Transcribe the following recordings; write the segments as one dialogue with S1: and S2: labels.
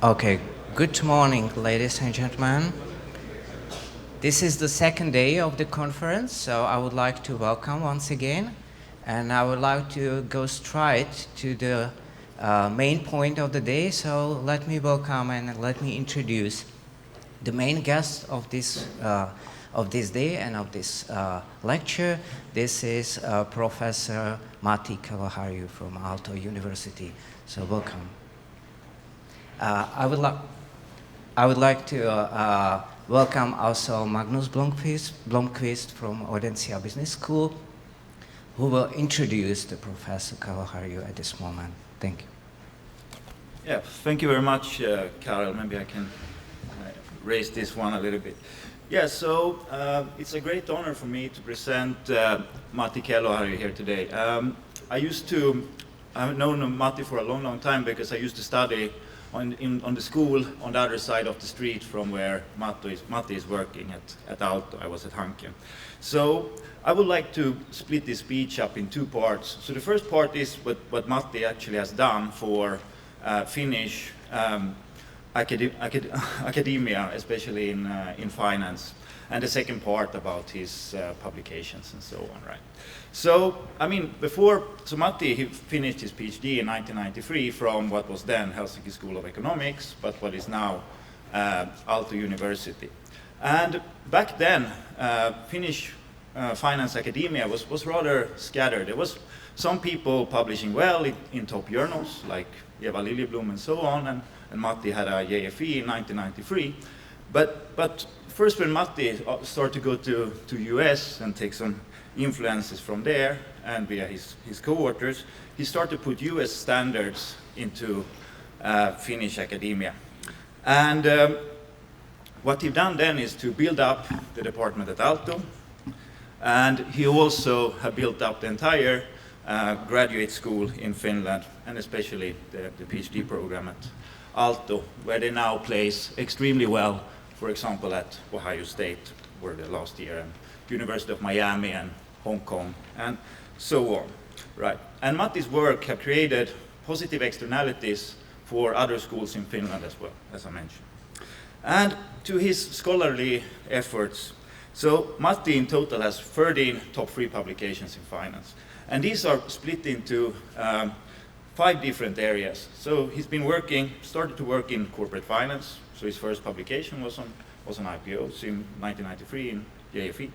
S1: Okay, good morning, ladies and gentlemen. This is the second day of the conference, so I would like to welcome once again, and I would like to go straight to the main point of the day. So let me welcome and let me introduce the main guest of this day and of this lecture. This is Professor Matti Kalahariu from Aalto University. So welcome. I would like to welcome also Magnus Blomqvist from Audencia Business School, who will introduce the Professor Kalahariu at this moment. Thank you.
S2: Yeah, thank you very much, Karel. Maybe I can raise this one a little bit. Yeah, so it's a great honor for me to present Matti Kalahariu here today. I've known Matti for a long time because I used to study on the school on the other side of the street from where Matti is working at Aalto. I was at Hanken. So I would like to split this speech up in two parts. So the first part is what Matti actually has done for Finnish academia, especially in finance, and the second part about his publications and so on, right? So, Matti, he finished his PhD in 1993 from what was then Helsinki School of Economics, but what is now Aalto University. And back then, Finnish finance academia was rather scattered. There was some people publishing well in top journals, like Eva Liljeblom and so on, and Matti had a JFE in 1993. But first when Matti started to go to US and take some influences from there and via his co-authors, he started to put US standards into Finnish academia. And what he done then is to build up the department at Aalto, and he also have built up the entire graduate school in Finland, and especially the PhD program at Aalto, where they now place extremely well, for example, at Ohio State, were the last year, and University of Miami and Hong Kong, and so on, right? And Matti's work have created positive externalities for other schools in Finland as well, as I mentioned. And to his scholarly efforts, so Matti in total has 13 top 3 publications in finance, and these are split into 5 different areas. So he's started to work in corporate finance. So his first publication was on IPOs in 1993 in JFE.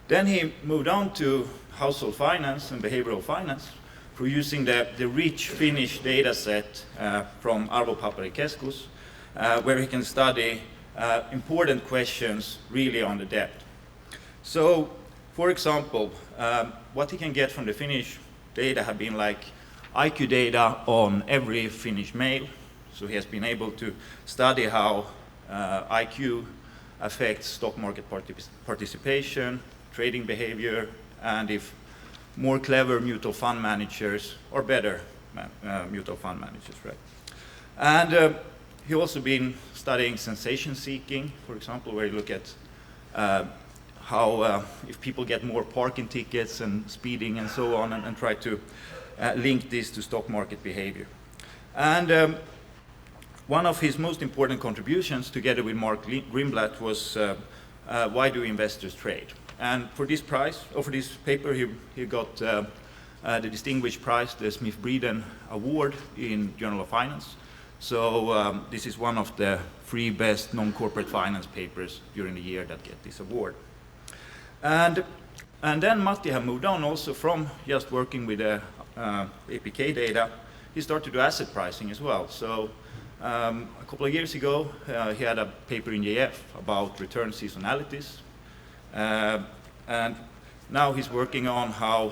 S2: Then he moved on to household finance and behavioral finance for using the rich Finnish data set from Arvopaperikeskus, where he can study important questions really on the debt. So, for example, what he can get from the Finnish data have been like IQ data on every Finnish male. So he has been able to study how IQ affects stock market participation, trading behavior, and if more clever mutual fund managers or better mutual fund managers, right? And he also been studying sensation seeking, for example, where you look at how if people get more parking tickets and speeding and so on, and try to link this to stock market behavior. And one of his most important contributions, together with Mark Grimblatt, was why do investors trade? And for this prize, or for this paper, he got the distinguished prize, the Smith-Breeden Award in Journal of Finance. So this is one of the 3 best non-corporate finance papers during the year that get this award. And then Matti have moved on also from just working with the APK data. He started to do asset pricing as well. So a couple of years ago, he had a paper in JF about return seasonalities. And now he's working on how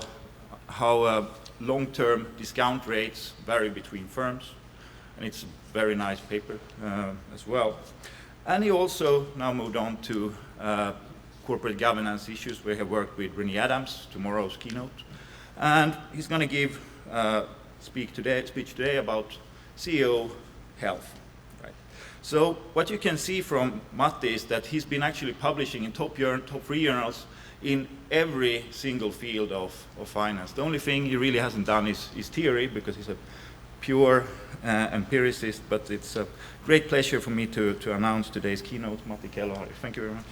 S2: long-term discount rates vary between firms. And it's a very nice paper as well. And he also now moved on to corporate governance issues, where he worked with Renee Adams, tomorrow's keynote. And he's going to give speech today about CEO health. Right? So what you can see from Matti is that he's been actually publishing in top 3 journals in every single field of finance. The only thing he really hasn't done is theory, because he's a pure empiricist, but it's a great pleasure for me to announce today's keynote, Matti Kelloharju. Thank you very much.